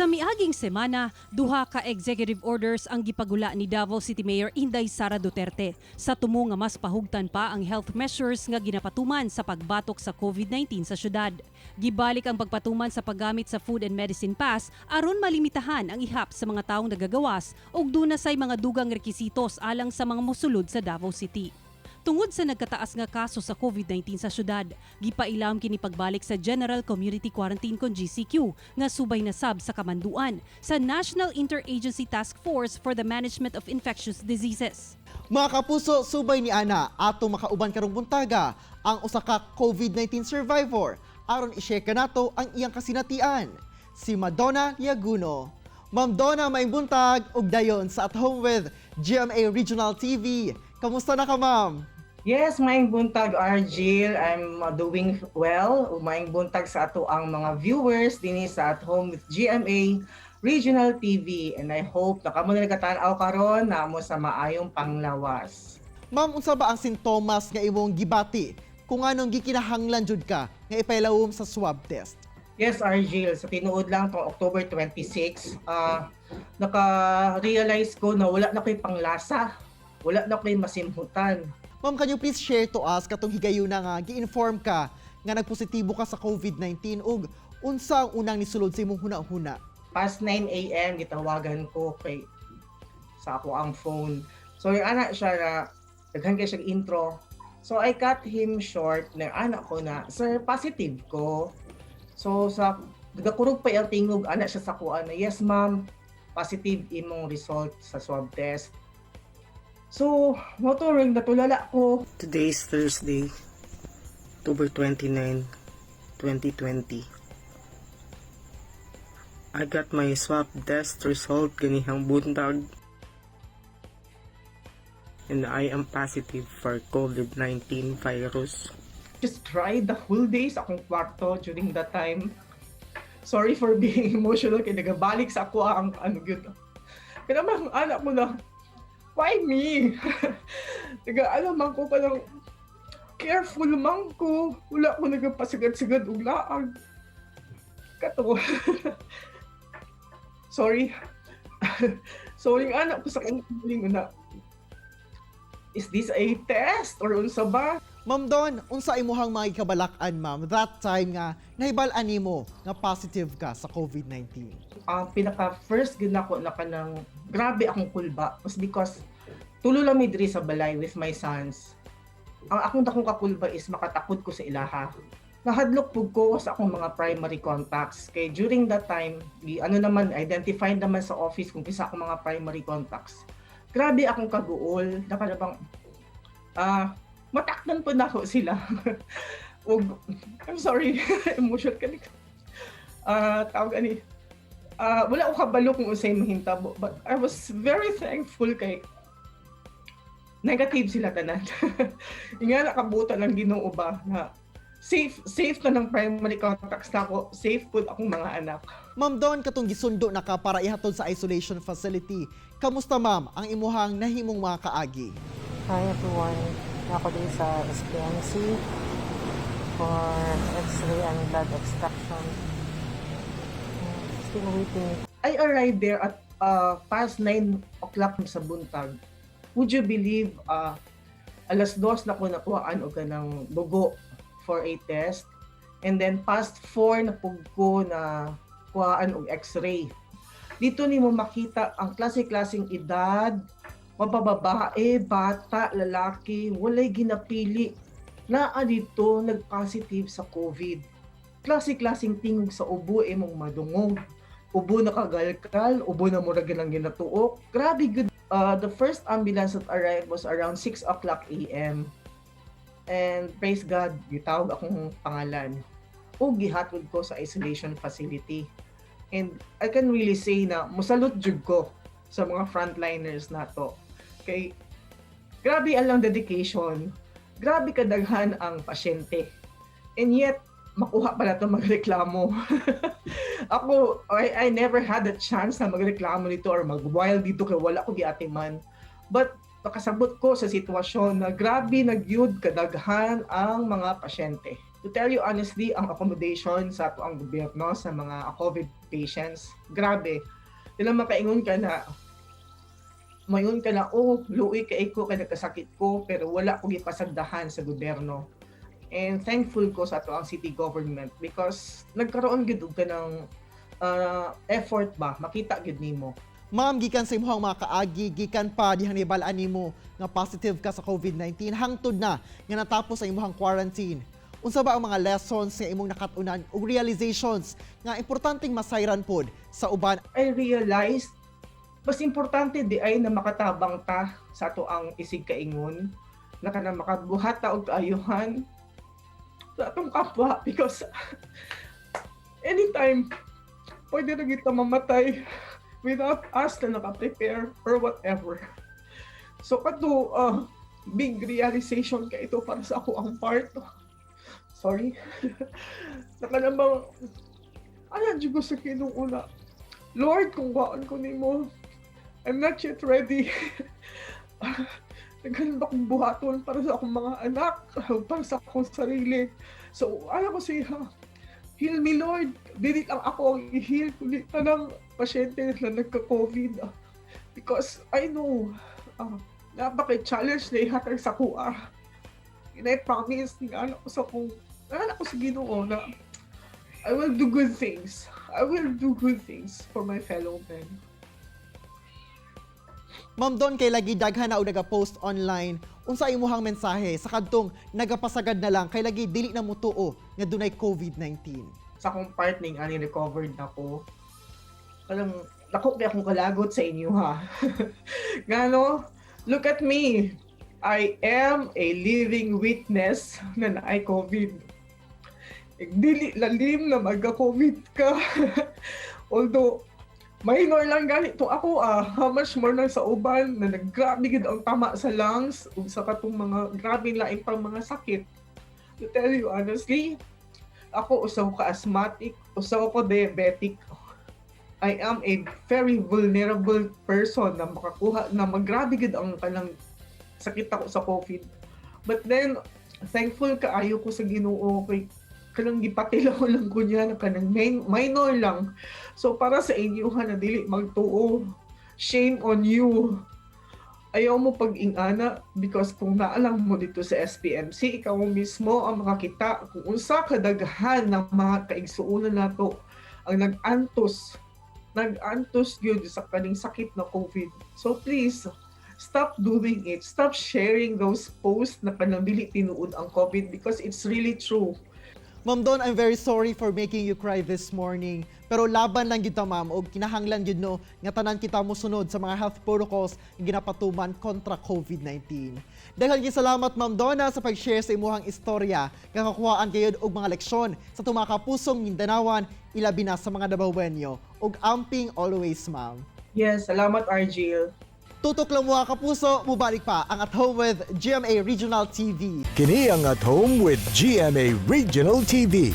Sa miaging semana, duha ka executive orders ang gipagula ni Davao City Mayor Inday Sara Duterte sa tumo nga mas pahugtan pa ang health measures nga ginapatuman sa pagbatok sa COVID-19 sa syudad. Gibalik ang pagpatuman sa paggamit sa Food and Medicine Pass aron malimitahan ang ihap sa mga taong nagagawas ug dunay mga dugang rekisitos alang sa mga mosulod sa Davao City. Tungod sa nagkataas nga kaso sa COVID-19 sa syudad, gipailam kini pagbalik sa General Community Quarantine kon GCQ nga subay na sab sa kamanduan sa National Interagency Task Force for the Management of Infectious Diseases. Mga kapuso, subay ni Ana atong makauban karong buntaga ang usa ka COVID-19 survivor aron i-share kanato ang iyang kasinatian, si Madonna Liaguno. Ma'am Donna, maayong buntag ug dayon sa At Home with GMA Regional TV. Kamusta na ka, ma'am? Yes, maayong buntag, Argil. I'm doing well. Maayong buntag sa ato ang mga viewers dinhi sa At Home with GMA Regional TV. And I hope na kamo na nagkatanaw karon na mo sa maayong panglawas. Ma'am, unsa ba ang sintomas nga imong gibati kung anong gikinahanglan jud ka nga ipailawom sa swab test? Yes, Argil. Sa tinuod lang tong October 26, naka-realize ko na wala na ko'y panglasa. Wala na ko'y masimhutan. Ma'am, can you please share to us katong higayuna nga gi-inform ka nga nagpositibo ka sa COVID-19 ug unsa ang unang nisulod sa imong huna-huna? Past 9 a.m. gitawagan ko sa ako ang phone. So yung anak siya na daghan kay siya intro. So I cut him short na anak ko na, "Sir, positive ko." So sa nagakurog pa yung tingog anak siya sa kuan na, "Yes ma'am, positive imong result sa swab test." So, motoring natulala ko. Today is Thursday, October 29, 2020. I got my swab test result ganihang buntag and I am positive for COVID-19 virus. Just cried the whole day sa akong kwarto during that time. Sorry for being emotional kaya nagabalik sa ako ang yun. Kaya naman ang anak mo na, why me? Man ko parang careful man ko. Wala ko nagpasigad-sigad ug laag. Kato. Sorry. Sorry ang anak ko sa kanilang na, is this a test or unsa ba? Ma'am Don, unsa imuhang mga kabalakan, ma'am, that time nga nahibal-an nimo nga positive ka sa COVID-19? Ang pinaka-first ginako na kanang grabe akong kulba was because tulo lang mi diri sa balay with my sons. Ang akong dakong kakulba is makatakod ko sa ilaha. Nahadlok pug ko sa akong mga primary contacts. Kay during that time, identified naman sa office kung kisa akong mga primary contacts. Grabe akong kaguol, nakalabang matakdan po na ako sila. I'm sorry, emotional ka ni. Tawag ani. Wala ko kabalo kung usay mahintabo, but I was very thankful kay negative sila tanan. Nga nakabuta ng Ginoo ba na safe na ng primary contacts na ako, safe po akong mga anak. Ma'am Don, katong gisundo na ka para ihatod sa isolation facility. Kamusta, ma'am, ang imuhang nahimong mga kaagi? Hi everyone, ako din sa SPNC for X-ray and blood extraction. Still waiting. I arrived there at past 9 o'clock sa buntag. Would you believe, 2:00 na ko nakuhaan o kanang dugo for a test. And then past 4 na pug ko na kuhaan og X-ray. Dito nimo makita ang klase-klaseng edad, mabababae, bata, lalaki, walay ginapili. Naa dito nag-positive sa COVID. Klase-klaseng tingog sa ubo imong madungog. Ubo na kagalkal, ubo na murag lang ginatuok. Grabe good. The first ambulance that arrived was around 6 o'clock a.m. And praise God, gitawag akong pangalan. O gihatod ko sa isolation facility. And I can really say na musalot jud ko sa mga frontliners nato. Kay grabe alang dedication, grabe kadaghan ang pasyente. And yet, makuha pala ito magreklamo. Ako, I never had a chance na magreklamo nito or mag-wild dito kaya wala ko giatiman. But nakasabot ko sa sitwasyon na grabe nagyud kadaghan ang mga pasyente. To tell you honestly, ang accommodation sa ato ang gobyerno sa mga COVID patients, grabe. Dila makaingon ka na, mayon ka na, oh, luoy ka ko, kaya nagkasakit ko, pero wala kong ipasagdahan sa gobyerno. And thankful ko sa ato ang city government because nagkaroon gid og ka ng effort ba, makita gid nimo. Ma'am, gikan sa imong mga kaagi, gikan pa dihang nibalaan nimo nga positive ka sa COVID-19 hangtod na nga natapos ang imong quarantine. Unsa ba ang mga lessons nga imong nakatunan ug realizations nga importanteng masayran pod sa uban? I realized mas importante di ay na makatabang ta sa ato ang isig kaingon, na kana makabuhat ta og kaayuhan sa atong kapwa because anytime pwede na kita mamatay without us na naka-prepare or whatever. So kato big realization ka ito para sa ako ang part. Sorry. Nakanambang ayan dyan ko sa kinuuna. Lord, kung waan ko nimo, I'm not yet ready. Naghanap akong buhaton para sa akong mga anak, para sa akong sarili. So, ayaw ko siya, heal me Lord. Dili lang ako ang i-heal, kundi tanang pasyente na nagka-COVID. Because I know, napaka-challenge na ihatag sa kuha. And I promise, anak ko sa Ginoo na I will do good things. I will do good things for my fellow men. Ma'am Don, kay lagi daghan na o nagapost online, unsa imuhang mensahe sa kadtong nagapasagad na lang kay lagi dili na mutuo nga dunay COVID-19? Sa akong part ning ani recovered na ko. Kalang dako kay akong kalagot sa inyo ha. Ngano? Look at me. I am a living witness na naay COVID. Dili lalim na magka-COVID ka. Although, minor lang ganito ako how much more na sa uban na naggrabe gid ang tama sa lungs ug sa katong mga grabe laing pang mga sakit. To tell you honestly, ako usaw ka asthmatic, usaw ko diabetic. I am a very vulnerable person na makakuha na magrabe gid ang kanang sakit ako sa COVID. But then, thankful kaayo ko sa Ginoo kay kanang gipatilaw lang ko niya na kanang minor lang. So para sa inyo na dili magtuo, shame on you. Ayaw mo pag-ingana because kung naalang mo dito sa SPMC, ikaw mismo ang makakita kung unsa kadaghan ng mga kaigsuonan nato ang nag-antos gyud sa kaning sakit na COVID. So please, stop doing it. Stop sharing those posts na panambili tinuod ang COVID because it's really true. Ma'am Don, I'm very sorry for making you cry this morning. Pero laban lang yun ta, ma'am, o kinahanglan yun no, nga tanan kita mo sunod sa mga health protocols nga ginapatuman kontra COVID-19. Dahil yung salamat, Ma'am Donna, sa pag-share sa imuhang istorya, nga kakuhaan kayo og mga leksyon sa tumakapusong Mindanawan, ilabi na sa mga Dabawenyo. Og amping always, ma'am. Yes, salamat Argil. Tutok lang mga kapuso, mubalik pa ang At Home with GMA Regional TV. Kini ang At Home with GMA Regional TV.